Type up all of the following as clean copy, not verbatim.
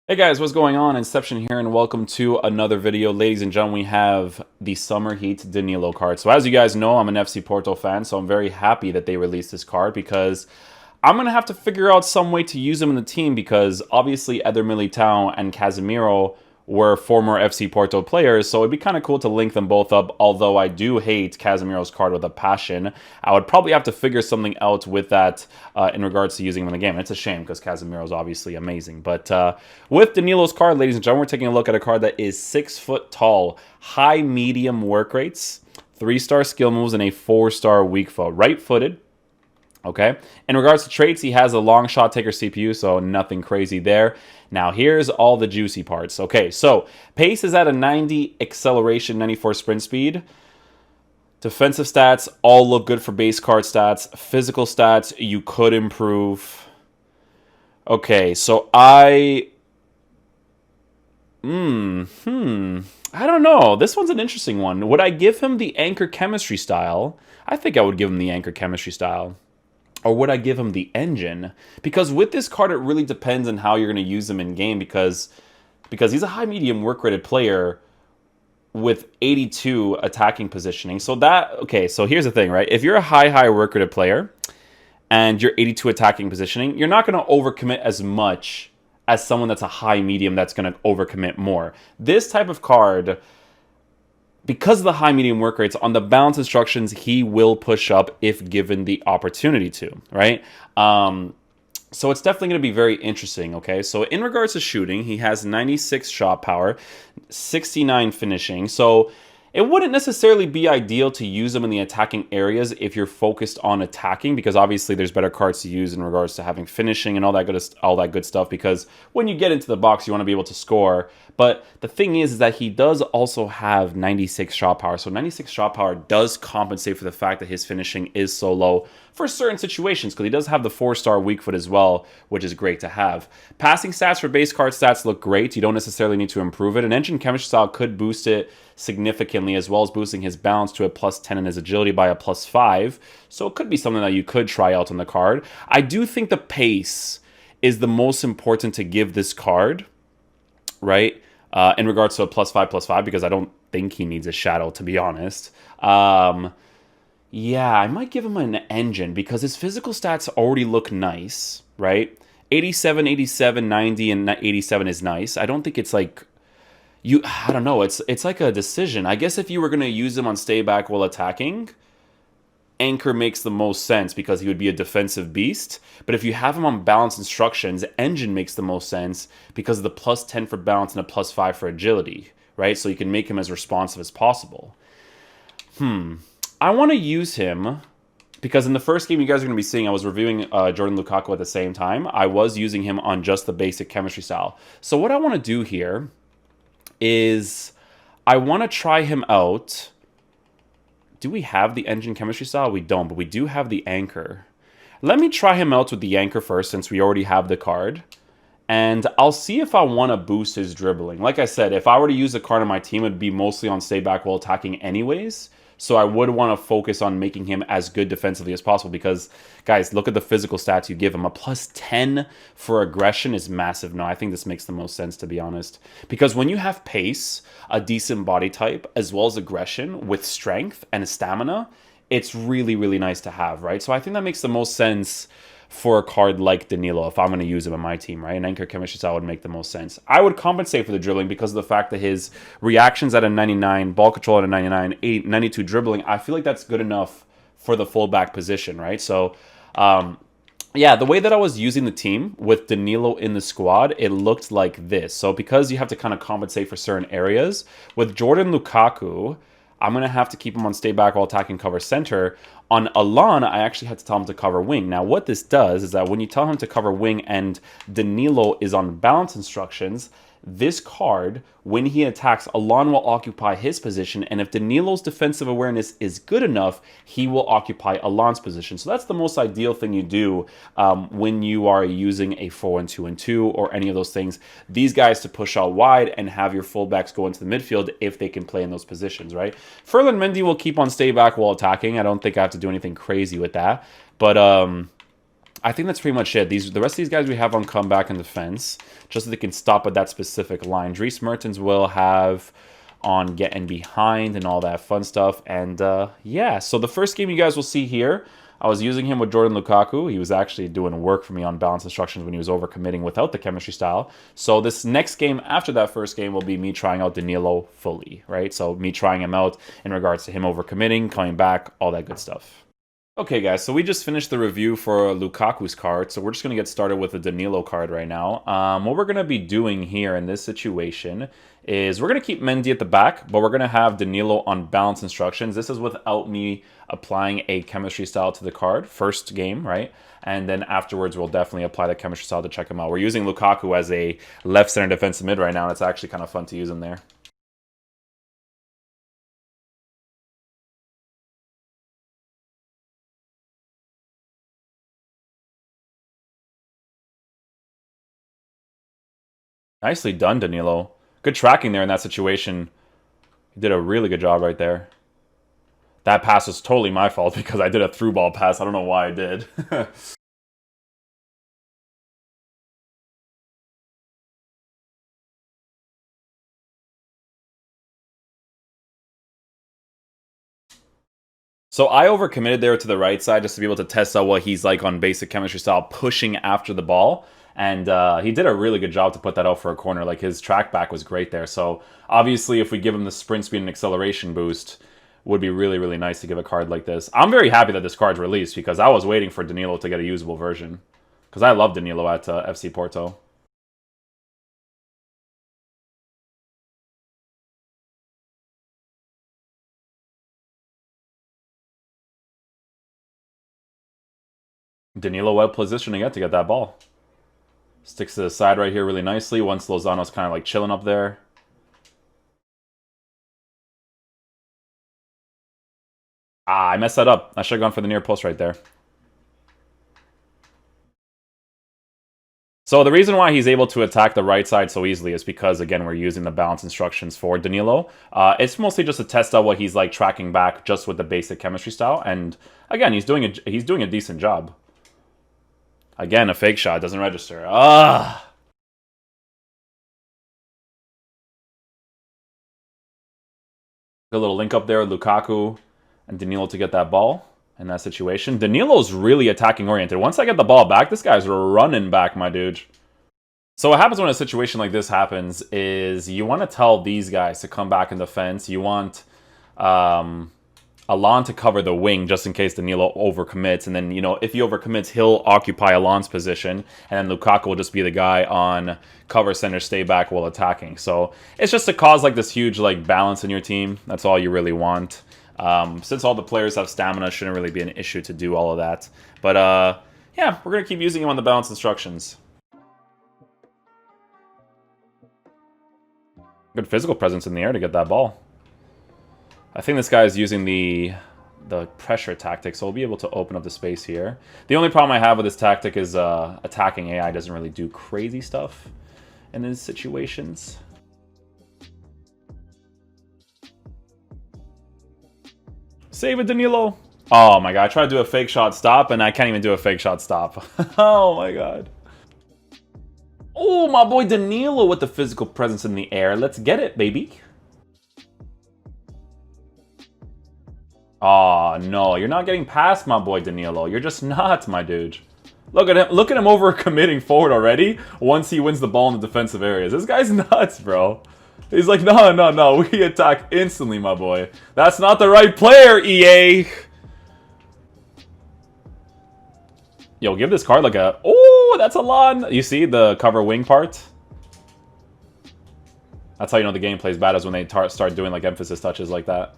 Hey guys, what's going on? Inception here, and welcome to another video. Ladies and gentlemen, we have the Summer Heat Danilo card. So as you guys know, I'm an FC Porto fan, so I'm very happy that they released this card because I'm going to have to figure out some way to use him in the team because obviously Eder Militao and Casemiro were former FC Porto players, so it'd be kind of cool to link them both up, although I do hate Casemiro's card with a passion. I would probably have to figure something out with that in regards to using him in the game. And it's a shame because Casemiro's obviously amazing. But with Danilo's card, ladies and gentlemen, we're taking a look at a card that is 6 foot tall, high medium work rates, 3-star skill moves, and a 4-star weak foot. Right-footed. Okay. In regards to traits, he has a long shot taker CPU, so nothing crazy there. Now, here's all the juicy parts. Okay, so pace is at a 90, acceleration 94 sprint speed. Defensive stats all look good for base card stats. Physical stats you could improve. Okay, so I don't know. This one's an interesting one. Would I give him the anchor chemistry style? I think I would give him the anchor chemistry style. Or would I give him the engine? Because with this card, it really depends on how you're going to use him in game because he's a high medium work rated player with 82 attacking positioning. So so here's the thing, right? If you're a high work rated player and you're 82 attacking positioning, you're not going to overcommit as much as someone that's a high medium that's going to overcommit more. This type of card, because of the high medium work rates, on the balance instructions, he will push up if given the opportunity to, right? So it's definitely going to be very interesting, okay? So in regards to shooting, he has 96 shot power, 69 finishing. So it wouldn't necessarily be ideal to use him in the attacking areas if you're focused on attacking, because obviously there's better cards to use in regards to having finishing and all that good stuff, because when you get into the box, you want to be able to score. But the thing is that he does also have 96 shot power. So 96 shot power does compensate for the fact that his finishing is so low for certain situations, because he does have the 4-star weak foot as well, which is great to have. Passing stats for base card stats look great. You don't necessarily need to improve it. An engine chemistry style could boost it significantly, as well as boosting his balance to a +10 and his agility by a +5. So it could be something that you could try out on the card. I do think the pace is the most important to give this card, right? In regards to a +5/+5, because I don't think he needs a shadow, to be honest. Yeah, I might give him an engine because his physical stats already look nice, right? 87, 87, 90, and 87 is nice. I don't think it's like I don't know. It's like a decision. I guess if you were going to use him on stay back while attacking, anchor makes the most sense because he would be a defensive beast. But if you have him on balance instructions, engine makes the most sense because of the +10 for balance and a +5 for agility, right? So you can make him as responsive as possible. I want to use him because in the first game you guys are going to be seeing, I was reviewing Jordan Lukaku at the same time. I was using him on just the basic chemistry style. So what I want to do here is I want to try him out. Do we have the engine chemistry style? We don't, but we do have the anchor. Let me try him out with the anchor first since we already have the card. And I'll see if I want to boost his dribbling. Like I said, if I were to use the card on my team, it would be mostly on stay back while attacking anyways. So I would want to focus on making him as good defensively as possible because, guys, look at the physical stats you give him. A +10 for aggression is massive. No, I think this makes the most sense, to be honest. Because when you have pace, a decent body type, as well as aggression with strength and stamina, it's really, really nice to have, right? So I think that makes the most sense for a card like Danilo if I'm going to use him on my team, right? An anchor chemistry style would make the most sense. I would compensate for the dribbling because of the fact that his reactions at a 99, ball control at a 99, 92 dribbling, I feel like that's good enough for the fullback position, right? So, yeah, the way that I was using the team with Danilo in the squad, it looked like this. So because you have to kind of compensate for certain areas, with Jordan Lukaku, I'm going to have to keep him on stay back while attacking cover center. On Alon, I actually had to tell him to cover wing. Now, what this does is that when you tell him to cover wing and Danilo is on balance instructions, this card, when he attacks, Alon will occupy his position, and if Danilo's defensive awareness is good enough, he will occupy Alon's position. So that's the most ideal thing you do when you are using a 4-1-2-2 or any of those things. These guys to push out wide and have your fullbacks go into the midfield if they can play in those positions, right? Ferland Mendy will keep on stay back while attacking. I don't think I have to do anything crazy with that. But I think that's pretty much it. The rest of these guys we have on comeback and defense, just so they can stop at that specific line. Dries Mertens will have on getting behind and all that fun stuff. And yeah, so the first game you guys will see here, I was using him with Jordan Lukaku. He was actually doing work for me on balance instructions when he was overcommitting without the chemistry style. So this next game after that first game will be me trying out Danilo fully, right? So me trying him out in regards to him overcommitting, coming back, all that good stuff. Okay, guys, so we just finished the review for Lukaku's card, so we're just going to get started with the Danilo card right now. What we're going to be doing here in this situation is we're going to keep Mendy at the back, but we're going to have Danilo on balance instructions. This is without me applying a chemistry style to the card, first game, right? And then afterwards, we'll definitely apply the chemistry style to check him out. We're using Lukaku as a left center defensive mid right now, and it's actually kind of fun to use him there. Nicely done, Danilo. Good tracking there in that situation. You did a really good job right there. That pass was totally my fault because I did a through ball pass. I don't know why I did. So I overcommitted there to the right side just to be able to test out what he's like on basic chemistry style, pushing after the ball. And he did a really good job to put that out for a corner. Like, his track back was great there. So obviously, if we give him the sprint speed and acceleration boost, would be really, really nice to give a card like this. I'm very happy that this card's released because I was waiting for Danilo to get a usable version. Because I love Danilo at FC Porto. Danilo well positioned again to get that ball. Sticks to the side right here really nicely once Lozano's kind of like chilling up there. Ah, I messed that up. I should have gone for the near post right there. So the reason why he's able to attack the right side so easily is because, again, we're using the balance instructions for Danilo. It's mostly just to test out what he's like tracking back just with the basic chemistry style. And again, he's doing a decent job. Again, a fake shot doesn't register. Ah. Good little link up there with Lukaku and Danilo to get that ball in that situation. Danilo's really attacking oriented. Once I get the ball back, this guy's running back, my dude. So what happens when a situation like this happens is you want to tell these guys to come back in defense. You want Alon to cover the wing just in case Danilo overcommits. And then, you know, if he overcommits, he'll occupy Alon's position. And then Lukaku will just be the guy on cover center, stay back while attacking. So it's just to cause like this huge like balance in your team. That's all you really want. Since all the players have stamina, shouldn't really be an issue to do all of that. But yeah, we're going to keep using him on the balance instructions. Good physical presence in the air to get that ball. I think this guy is using the pressure tactic, so we'll be able to open up the space here. The only problem I have with this tactic is attacking AI doesn't really do crazy stuff in these situations. Save it, Danilo. Oh my god, I tried to do a fake shot stop, and I can't even do a fake shot stop. Oh my god. Oh, my boy Danilo with the physical presence in the air. Let's get it, baby. Oh no, you're not getting past my boy Danilo. You're just not, my dude. Look at him. Look at him over committing forward already once he wins the ball in the defensive areas. This guy's nuts, bro. He's like, no, no, no. We attack instantly, my boy. That's not the right player, EA. Yo, give this card like a... Oh, that's a lot. You see the cover wing part? That's how you know the game plays bad, is when they start doing like emphasis touches like that.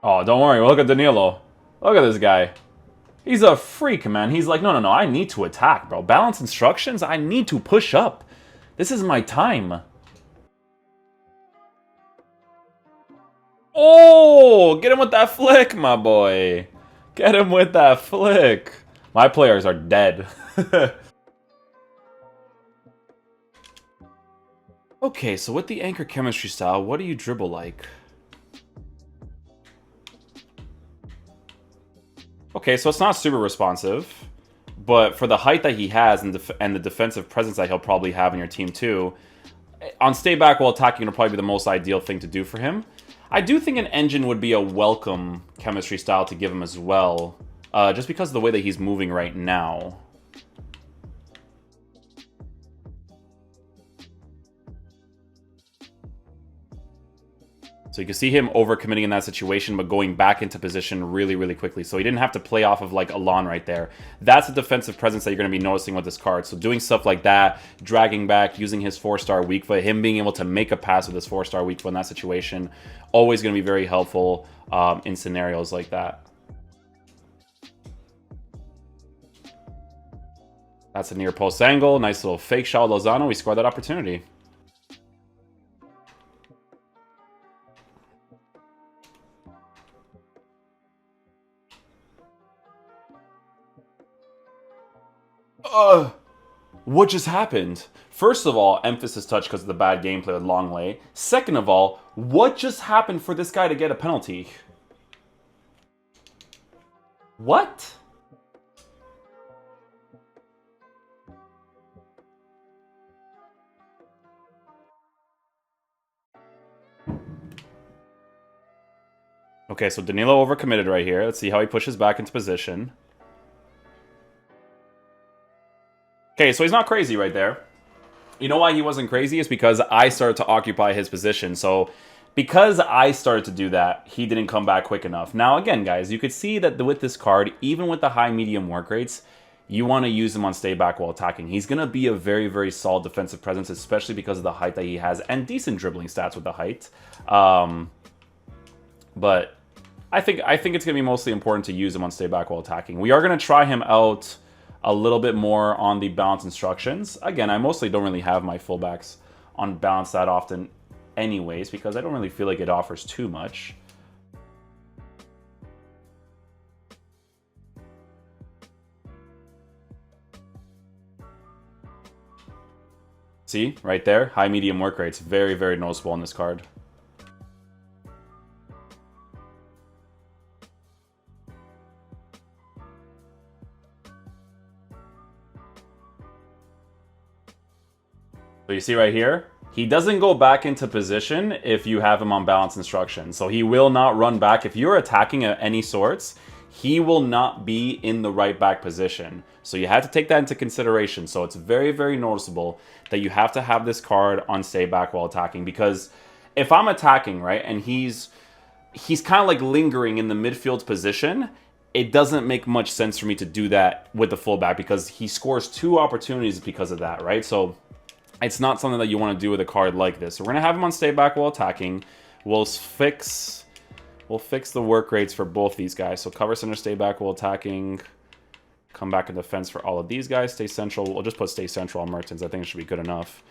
Oh, don't worry. Look at Danilo. Look at this guy. He's a freak, man. He's like, no, no, no. I need to attack, bro. Balance instructions. I need to push up. This is my time. Oh, get him with that flick, my boy. Get him with that flick. My players are dead. Okay, so with the anchor chemistry style, what do you dribble like? Okay, so it's not super responsive, but for the height that he has and the defensive presence that he'll probably have in your team too, on stay back while attacking will probably be the most ideal thing to do for him. I do think an engine would be a welcome chemistry style to give him as well, just because of the way that he's moving right now. So you can see him overcommitting in that situation, but going back into position really, really quickly. So he didn't have to play off of like Alon right there. That's a defensive presence that you're going to be noticing with this card. So doing stuff like that, dragging back, using his 4-star weak foot, him being able to make a pass with his 4-star weak foot in that situation, always going to be very helpful in scenarios like that. That's a near post angle. Nice little fake shot, Lozano. We scored that opportunity. What just happened? First of all, emphasis touch because of the bad gameplay with Longley. Second of all, what just happened for this guy to get a penalty? What? Okay, so Danilo overcommitted right here. Let's see how he pushes back into position. Okay, so he's not crazy right there. You know why he wasn't crazy? It's because I started to occupy his position. So because I started to do that, he didn't come back quick enough. Now, again, guys, you could see that with this card, even with the high-medium work rates, you want to use him on stay back while attacking. He's going to be a very, very solid defensive presence, especially because of the height that he has and decent dribbling stats with the height. But I think it's going to be mostly important to use him on stay back while attacking. We are going to try him out a little bit more on the balance instructions. Again, I mostly don't really have my fullbacks on balance that often anyways, because I don't really feel like it offers too much. See, right there, high medium work rates, very, very noticeable on this card. So you see right here, he doesn't go back into position if you have him on balance instructions. So he will not run back. If you're attacking at any sorts, he will not be in the right back position. So you have to take that into consideration. So it's very, very noticeable that you have to have this card on stay back while attacking. Because if I'm attacking, right, and he's kind of like lingering in the midfield position, it doesn't make much sense for me to do that with the fullback because he scores 2 opportunities because of that, right? So it's not something that you want to do with a card like this. So we're going to have him on stay back while attacking. We'll fix the work rates for both these guys. So cover center, stay back while attacking. Come back in defense for all of these guys. Stay central. We'll just put stay central on Mertens. I think it should be good enough.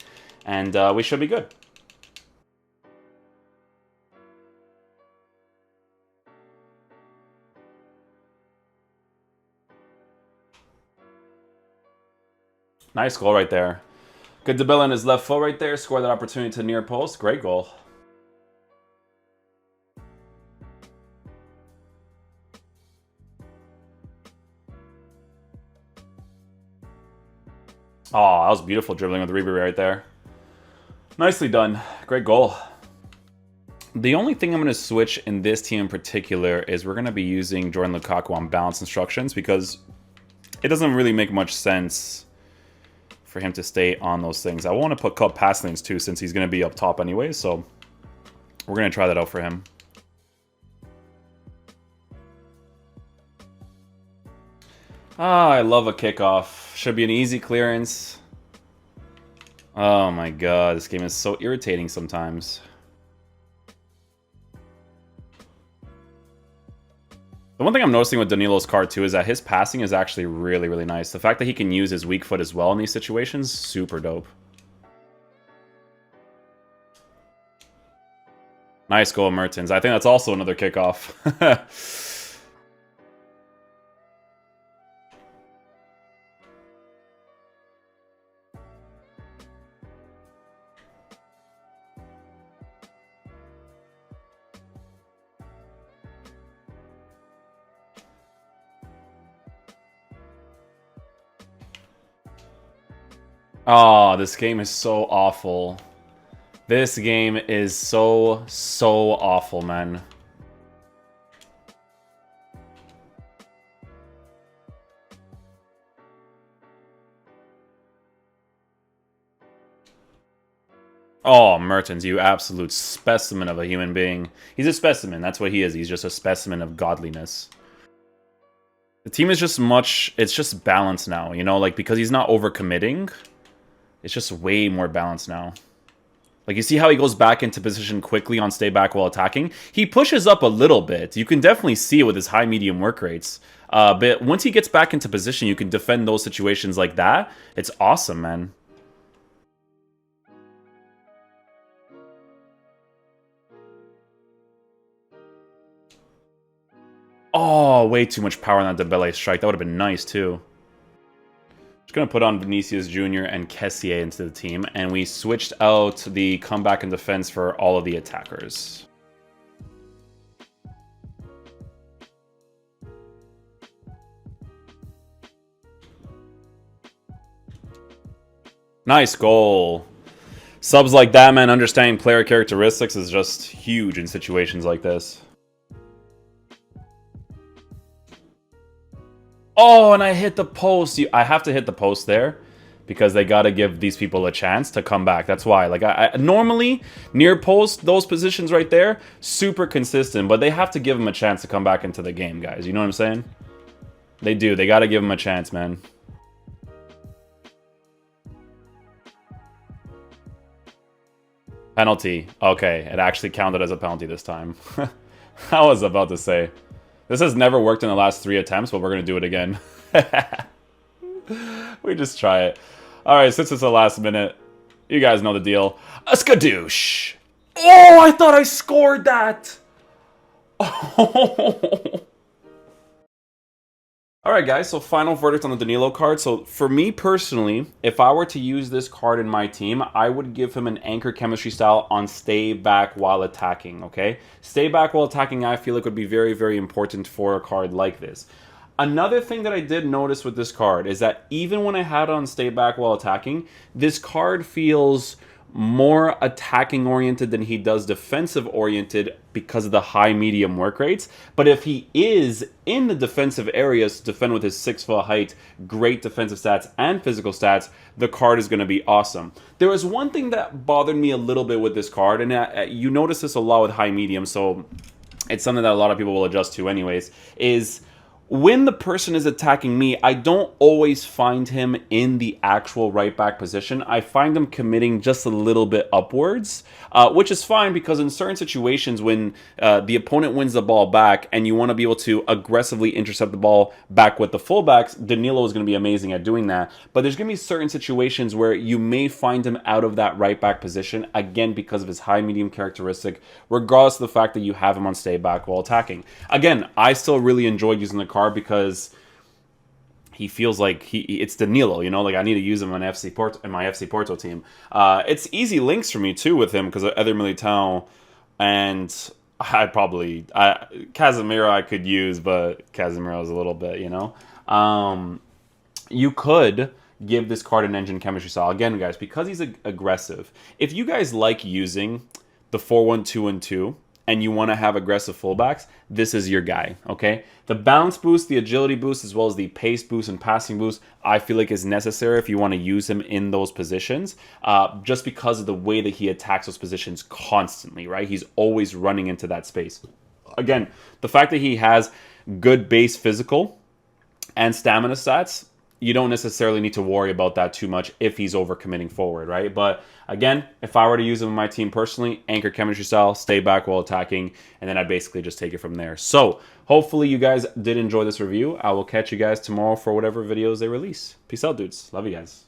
And we should be good. Nice goal right there. Good to on his left foot right there. Score that opportunity to near post. Great goal. Oh, that was beautiful dribbling with Ribery right there. Nicely done. Great goal. The only thing I'm going to switch in this team in particular is we're going to be using Jordan Lukaku on balance instructions because it doesn't really make much sense for him to stay on those things. I want to put cut pass lanes too since he's going to be up top anyway, so we're going to try that out for him. Ah, I love a kickoff. Should be an easy clearance. Oh my god, this game is so irritating sometimes. The one thing I'm noticing with Danilo's card too is that his passing is actually really, really nice. The fact that he can use his weak foot as well in these situations, super dope. Nice goal, Mertens. I think that's also another kickoff. Oh, this game is so awful. This game is so, so awful, man. Oh, Mertens, you absolute specimen of a human being. He's a specimen. That's what he is. He's just a specimen of godliness. The team is just much... It's just balanced now, you know? Like, because he's not overcommitting, it's just way more balanced now. Like, you see how he goes back into position quickly on stay back while attacking? He pushes up a little bit. You can definitely see it with his high-medium work rates. But once he gets back into position, you can defend those situations like that. It's awesome, man. Oh, way too much power on that Dembele strike. That would have been nice, too. Just going to put on Vinicius Jr. and Kessié into the team. And we switched out the comeback and defense for all of the attackers. Nice goal. Subs like that, man, understanding player characteristics is just huge in situations like this. Oh, and I hit the post. I have to hit the post there because they got to give these people a chance to come back. That's why. Like, I normally, near post, those positions right there, super consistent. But they have to give them a chance to come back into the game, guys. You know what I'm saying? They do. They got to give them a chance, man. Penalty. Okay, it actually counted as a penalty this time. I was about to say. This has never worked in the last 3 attempts, but we're going to do it again. We just try it. Alright, since it's the last minute, you guys know the deal. A skadoosh! Oh, I thought I scored that! Oh. Alright guys, so final verdict on the Danilo card. So for me personally, if I were to use this card in my team, I would give him an anchor chemistry style on stay back while attacking, okay? Stay back while attacking I feel like would be very, very important for a card like this. Another thing that I did notice with this card is that even when I had it on stay back while attacking, this card feels more attacking oriented than he does defensive oriented because of the high medium work rates. But if he is in the defensive areas to defend with his 6-foot height, great defensive stats and physical stats, the card is going to be awesome. There was one thing that bothered me a little bit with this card, and you notice this a lot with high medium, so it's something that a lot of people will adjust to anyways, is when the person is attacking me, I don't always find him in the actual right back position. I find him committing just a little bit upwards, which is fine because in certain situations when the opponent wins the ball back and you want to be able to aggressively intercept the ball back with the fullbacks, Danilo is going to be amazing at doing that. But there's going to be certain situations where you may find him out of that right back position, again, because of his high medium characteristic, regardless of the fact that you have him on stay back while attacking. Again, I still really enjoy using the card because he feels like it's Danilo, you know, like I need to use him on my FC Porto team. It's easy links for me too with him because of Eder Militao, and Casemiro I could use, but Casemiro is a little bit, you know. You could give this card an engine chemistry style again, guys, because he's aggressive. If you guys like using the 4-1-2-1-2 and you want to have aggressive fullbacks, this is your guy, okay? The bounce boost, the agility boost, as well as the pace boost and passing boost, I feel like is necessary if you want to use him in those positions, just because of the way that he attacks those positions constantly, right? He's always running into that space. Again, the fact that he has good base physical and stamina stats, you don't necessarily need to worry about that too much if he's overcommitting forward, right? But again, if I were to use him in my team personally, anchor chemistry style, stay back while attacking, and then I basically just take it from there. So hopefully you guys did enjoy this review. I will catch you guys tomorrow for whatever videos they release. Peace out, dudes. Love you guys.